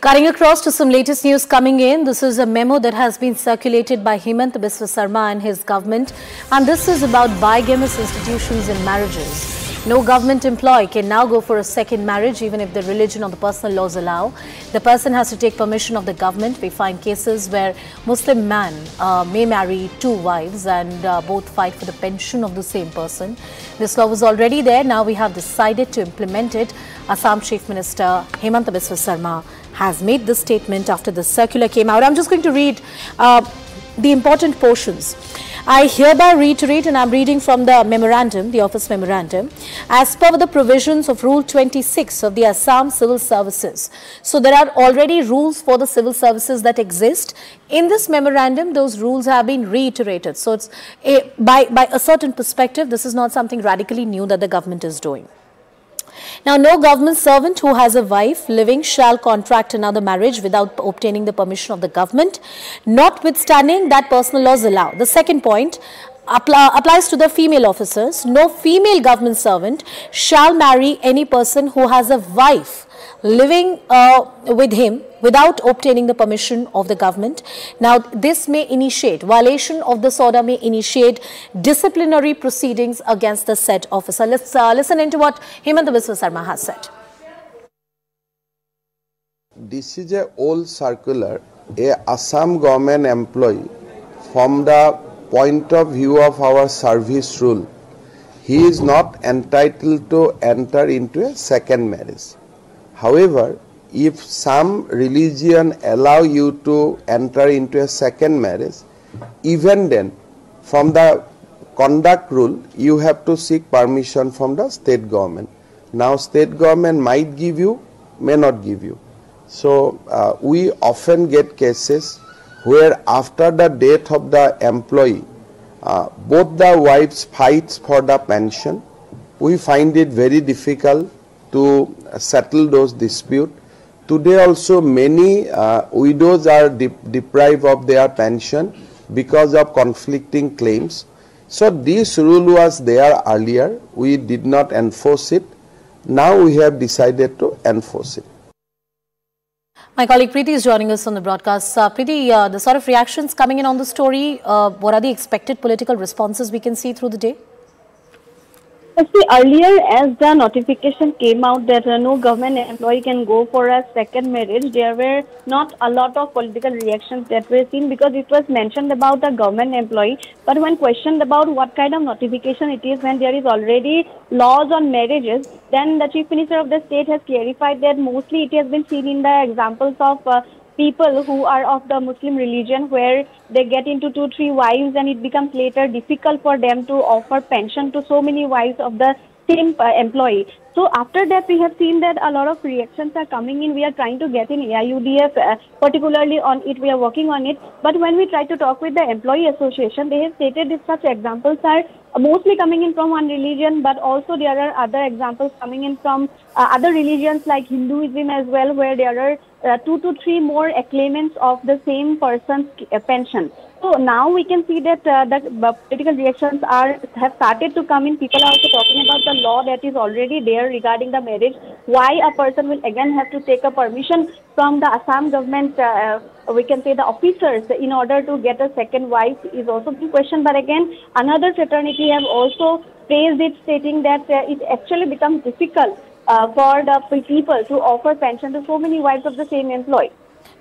Cutting across to some latest news coming in. This is a memo that has been circulated by Himanta Biswa Sarma and his government. And this is about bigamous institutions in marriages. No government employee can now go for a second marriage even if the religion or the personal laws allow. The person has to take permission of the government. We find cases where Muslim man may marry two wives and both fight for the pension of the same person. This law was already there. Now we have decided to implement it. Assam Chief Minister Himanta Biswa Sarma has made this statement after the circular came out. I'm just going to read the important portions. I hereby reiterate, and I'm reading from the memorandum, the office memorandum, as per the provisions of Rule 26 of the Assam Civil Services. So there are already rules for the civil services that exist. In this memorandum, those rules have been reiterated. So it's by a certain perspective, this is not something radically new that the government is doing. Now, no government servant who has a wife living shall contract another marriage without obtaining the permission of the government, notwithstanding that personal laws allow. The second point applies to the female officers. No female government servant shall marry any person who has a wife living with him without obtaining the permission of the government. Now, this may initiate, violation of this order may initiate disciplinary proceedings against the said officer. Let's listen into what Himanta Biswa Sarma has said. This is an old circular. A Assam government employee, from the point of view of our service rule, he is not entitled to enter into a second marriage. However, if some religion allow you to enter into a second marriage, even then, from the conduct rule, you have to seek permission from the state government. Now, state government might give you, may not give you. So, we often get cases where after the death of the employee, both the wives fight for the pension. We find it very difficult to settle those disputes. Today also many widows are deprived of their pension because of conflicting claims. So this rule was there earlier. We did not enforce it. Now we have decided to enforce it. My colleague Preeti is joining us on the broadcast. Preeti, the sort of reactions coming in on the story, what are the expected political responses we can see through the day? See, earlier as the notification came out that no government employee can go for a second marriage, there were not a lot of political reactions that were seen because it was mentioned about a government employee. But when questioned about what kind of notification it is when there is already laws on marriages, then the Chief Minister of the state has clarified that mostly it has been seen in the examples of people who are of the Muslim religion where they get into 2-3 wives and it becomes later difficult for them to offer pension to so many wives of the same employee. So after that we have seen that a lot of reactions are coming in. We are trying to get in AIUDF particularly on it. We are working on it. But when we try to talk with the employee association, they have stated that such examples are mostly coming in from one religion, but also there are other examples coming in from other religions like Hinduism as well, where there are 2 to 3 more claimants of the same person's pension. So now we can see that the political reactions have started to come in. People are also talking about the law that is already there regarding the marriage. Why a person will again have to take a permission from the Assam government, we can say the officers, in order to get a second wife is also the question. But again, another fraternity have also praised it, stating that it actually becomes difficult for the people to offer pension to so many wives of the same employee.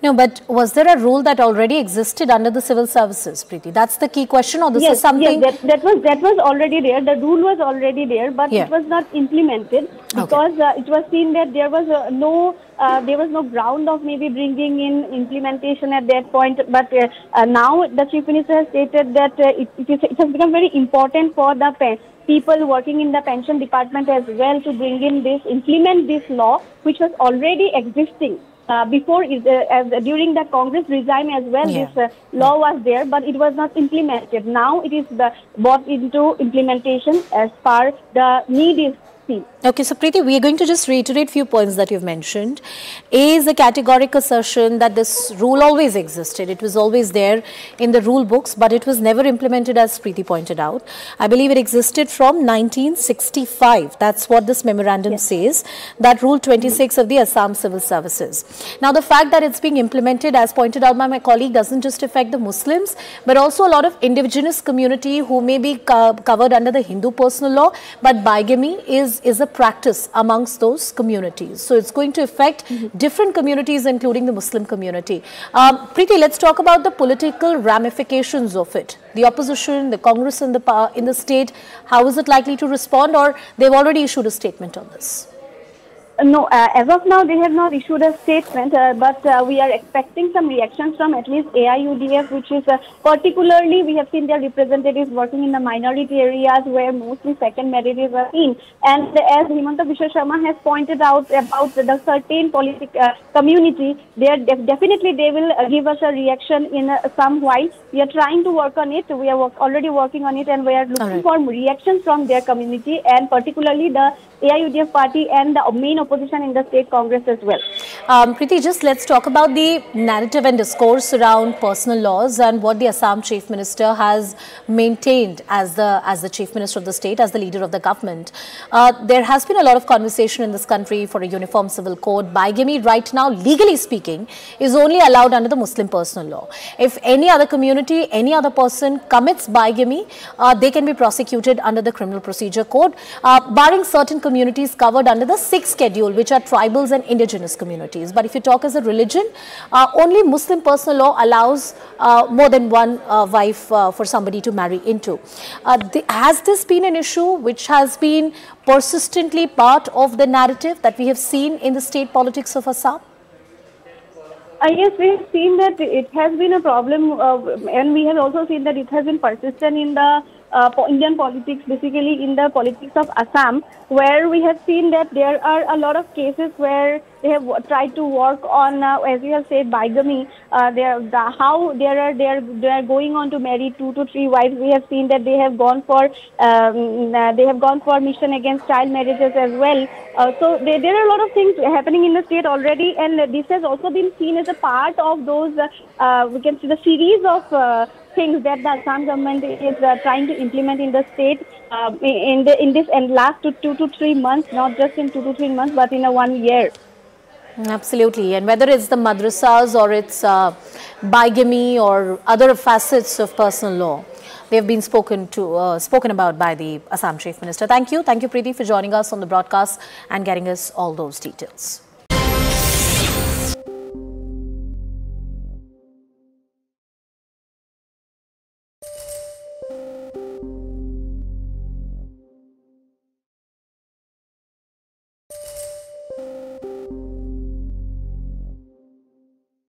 No, but was there a rule that already existed under the civil services, Preeti? That's the key question, or this is something? Yes, that was already there. The rule was already there, but it was not implemented because it was seen that there was no ground of maybe bringing in implementation at that point. But now the Chief Minister has stated that it has become very important for the people working in the pension department as well to bring in this, implement this law, which was already existing. Before, during the Congress regime as well, this law was there, but it was not implemented. Now it is brought into implementation as far the need is seen. Okay, so Preeti, we are going to just reiterate few points that you've mentioned. A is a categorical assertion that this rule always existed. It was always there in the rule books, but it was never implemented, as Preeti pointed out. I believe it existed from 1965. That's what this memorandum says, that Rule 26 of the Assam Civil Services. Now, the fact that it's being implemented, as pointed out by my colleague, doesn't just affect the Muslims, but also a lot of indigenous community who may be covered under the Hindu personal law, but bigamy is a practice amongst those communities. So it's going to affect different communities, including the Muslim community. Preeti, let's talk about the political ramifications of it. The opposition, the Congress in the state, how is it likely to respond, or they've already issued a statement on this? No, as of now, they have not issued a statement, but we are expecting some reactions from at least AIUDF, which is particularly, we have seen their representatives working in the minority areas where mostly second marriages are seen. And as Himanta Biswa Sarma has pointed out about the certain community, definitely they will give us a reaction in some while. We are trying to work on it. We are already working on it, and we are looking for reactions from their community, and particularly the AIUDF party and the main opposition in the state Congress as well. Preeti, just let's talk about the narrative and discourse around personal laws and what the Assam Chief Minister has maintained as the Chief Minister of the state, as the leader of the government. There has been a lot of conversation in this country for a uniform civil code. Bigamy right now, legally speaking, is only allowed under the Muslim personal law. If any other community, any other person commits bigamy, they can be prosecuted under the Criminal Procedure Code, barring certain communities covered under the 6th schedule, which are tribals and indigenous communities. But if you talk as a religion, only Muslim personal law allows more than one wife for somebody to marry into. Has this been an issue which has been persistently part of the narrative that we have seen in the state politics of Assam? Yes, we have seen that it has been a problem, and we have also seen that it has been persistent in the Indian politics, basically in the politics of Assam, where we have seen that there are a lot of cases where they have tried to work on, as you have said, bigamy. They are going on to marry 2 to 3 wives. We have seen that they have gone for mission against child marriages as well. So there are a lot of things happening in the state already, and this has also been seen as a part of those we can see the series of things that the Assam government is trying to implement in the state in this last 2 to 3 months, not just in 2 to 3 months, but in a 1 year. Absolutely. And whether it's the madrasas or it's bigamy or other facets of personal law, they have been spoken about by the Assam Chief Minister. Thank you, Preeti, for joining us on the broadcast and getting us all those details.